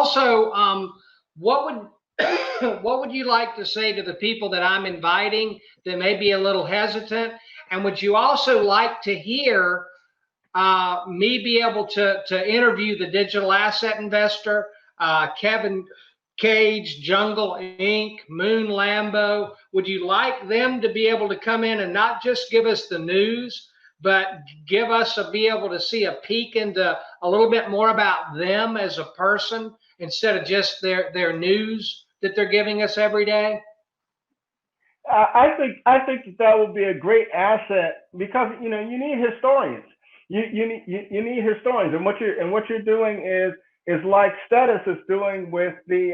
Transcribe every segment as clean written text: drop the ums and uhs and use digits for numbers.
also, what would what would you like to say to the people that I'm inviting that may be a little hesitant? And would you also like to hear me be able to interview the digital asset investor, Kevin Cage, Jungle Inc., Moon Lambo? Would you like them to be able to come in and not just give us the news, but give us be able to see a peek into a little bit more about them as a person instead of just their news that they're giving us every day? I think that would be a great asset because you need historians. You need historians, and what you're doing is like Status is doing with the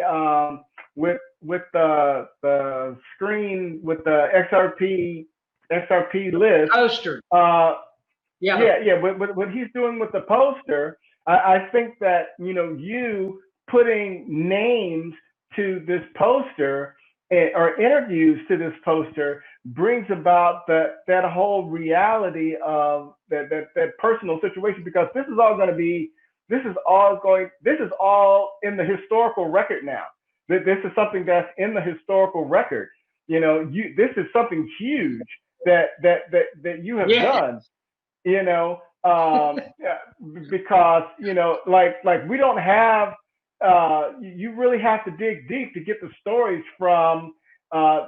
the screen with the XRP list Poster. yeah. What he's doing with the poster, I think that you putting names to this poster or interviews to this poster brings about that whole reality of that personal situation, because this is all in the historical record now. This is something that's in the historical record. This is something huge that you have done. Because like we don't have. You really have to dig deep to get the stories from the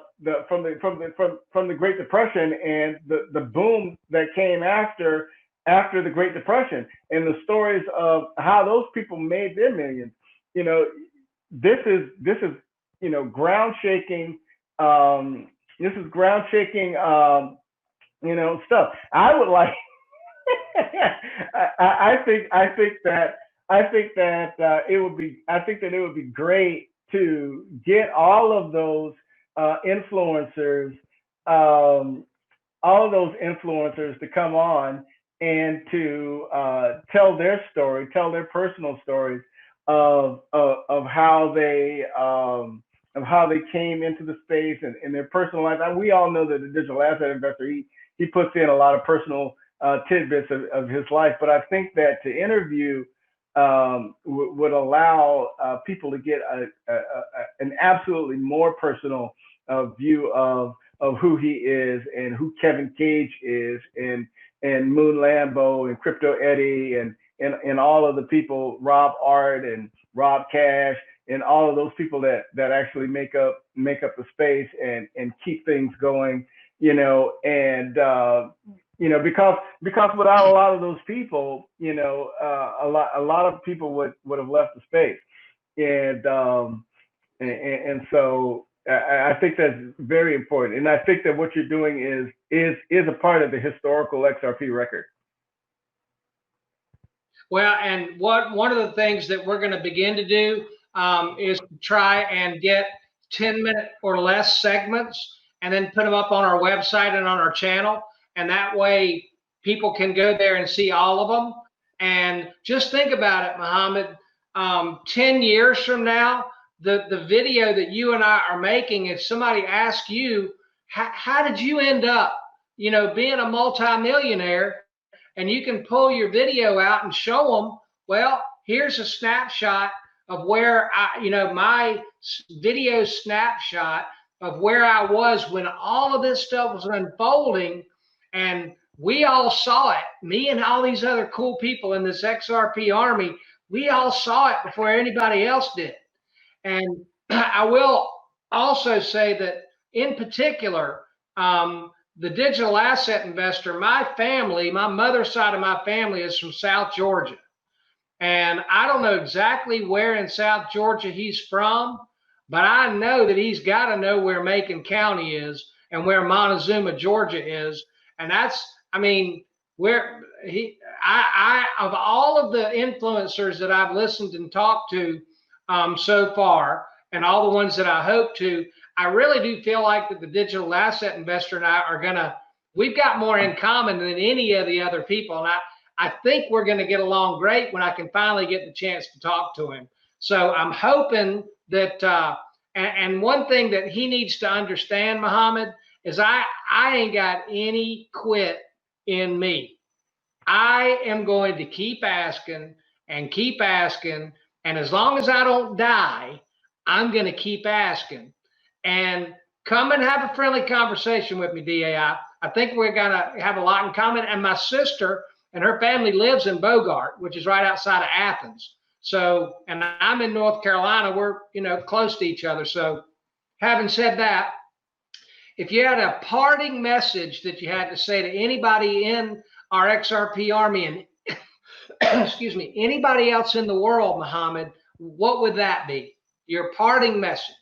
Great Depression and the boom that came after the Great Depression, and the stories of how those people made their millions. This is ground shaking. This is ground shaking. Stuff. I would like. I think that it would be great to get all of those influencers to come on and to tell their story, tell their personal stories of how they came into the space and their personal life. And we all know that the digital asset investor, he puts in a lot of personal tidbits of his life, but I think that to interview would allow people to get an absolutely more personal view of who he is and who Kevin Cage is, and Moon Lambo and Crypto Eddie and all of the people, Rob Art and Rob Cash and all of those people that actually make up the space and keep things going, because without a lot of those people, a lot of people would have left the space, and so I think that's very important, and I think that what you're doing is a part of the historical XRP record. Well, and one of the things that we're going to begin to do is try and get 10-minute or less segments and then put them up on our website and on our channel. And that way people can go there and see all of them. And just think about it, Muhammad, 10 years from now, the video that you and I are making, if somebody asks you, how did you end up, being a multimillionaire, and you can pull your video out and show them, well, here's a snapshot of where my video snapshot of where I was when all of this stuff was unfolding. And we all saw it. Me and all these other cool people in this XRP army, we all saw it before anybody else did. And I will also say that in particular, the digital asset investor, my family, my mother's side of my family is from South Georgia. And I don't know exactly where in South Georgia he's from, but I know that he's got to know where Macon County is and where Montezuma, Georgia is. And that's, where I of all of the influencers that I've listened and talked to so far, and all the ones that I hope to, I really do feel like that the digital asset investor and I we've got more in common than any of the other people. And I think we're going to get along great when I can finally get the chance to talk to him. So I'm hoping that, and one thing that he needs to understand, Muhammad, is I ain't got any quit in me. I am going to keep asking and And as long as I don't die, I'm going to keep asking. And come and have a friendly conversation with me, DAI. I think we're going to have a lot in common. And my sister and her family lives in Bogart, which is right outside of Athens. So, and I'm in North Carolina. We're, close to each other. So having said that, if you had a parting message that you had to say to anybody in our XRP army and excuse me, anybody else in the world, Muhammad, what would that be? Your parting message.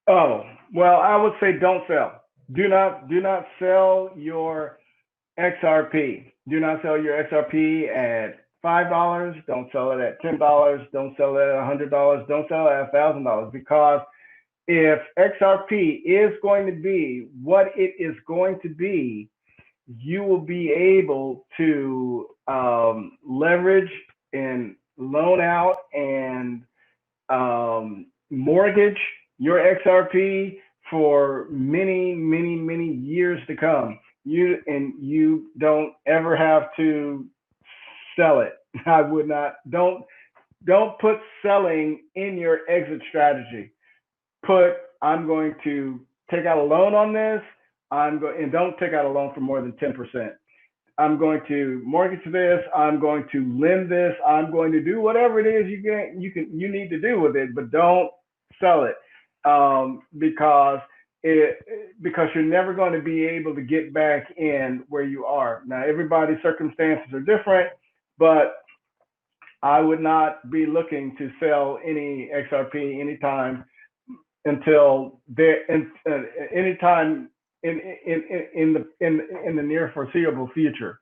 Oh, well, I would say don't sell. Do not sell your XRP. Do not sell your XRP at $5. Don't sell it at $10. Don't sell it at $100. Don't sell it at $1,000, because if XRP is going to be what it is going to be, you will be able to leverage and loan out and mortgage your XRP for many, many, many years to come. You don't ever have to sell it. I would not. Don't put selling in your exit strategy. Put, I'm going to take out a loan on this. And don't take out a loan for more than 10%. I'm going to mortgage this. I'm going to lend this. I'm going to do whatever it is you need to do with it, but don't sell it, because you're never going to be able to get back in where you are. Now, everybody's circumstances are different, but I would not be looking to sell any XRP anytime until anytime in the near foreseeable future,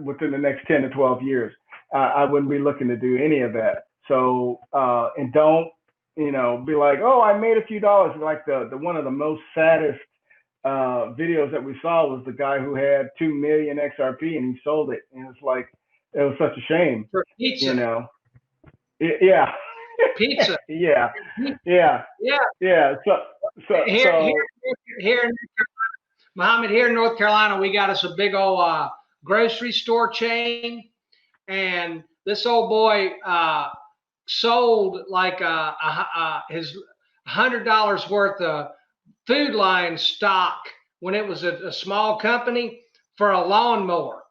within the next 10 to 12 years. I wouldn't be looking to do any of that. So, and don't, be like, oh, I made a few dollars. Like the one of the most saddest videos that we saw was the guy who had 2 million XRP and he sold it. And it's like, it was such a shame. For pizza. Yeah. Pizza. Yeah. So here, Muhammad, here in North Carolina, we got us a big old grocery store chain, and this old boy sold like his $100 worth of Food Line stock when it was a small company for a lawnmower,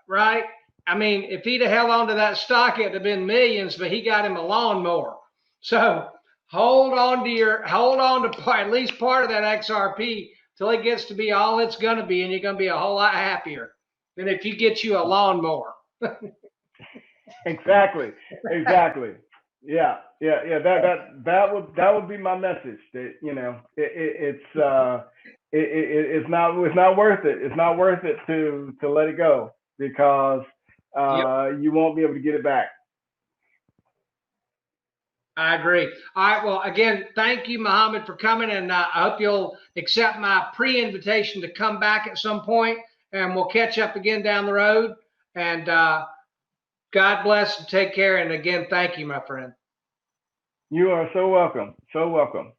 right? I mean, if he'd have held on to that stock, it'd have been millions, but he got him a lawnmower. So hold on to at least part of that XRP till it gets to be all it's going to be, and you're going to be a whole lot happier than if you get you a lawnmower. Exactly. Yeah. That would be my message. That it's not worth it. It's not worth it to let it go, because you won't be able to get it back. I agree. All right. Well, again, thank you, Muhammad, for coming, and I hope you'll accept my pre-invitation to come back at some point, and we'll catch up again down the road. And God bless and take care. And again, thank you, my friend. You are so welcome. So welcome.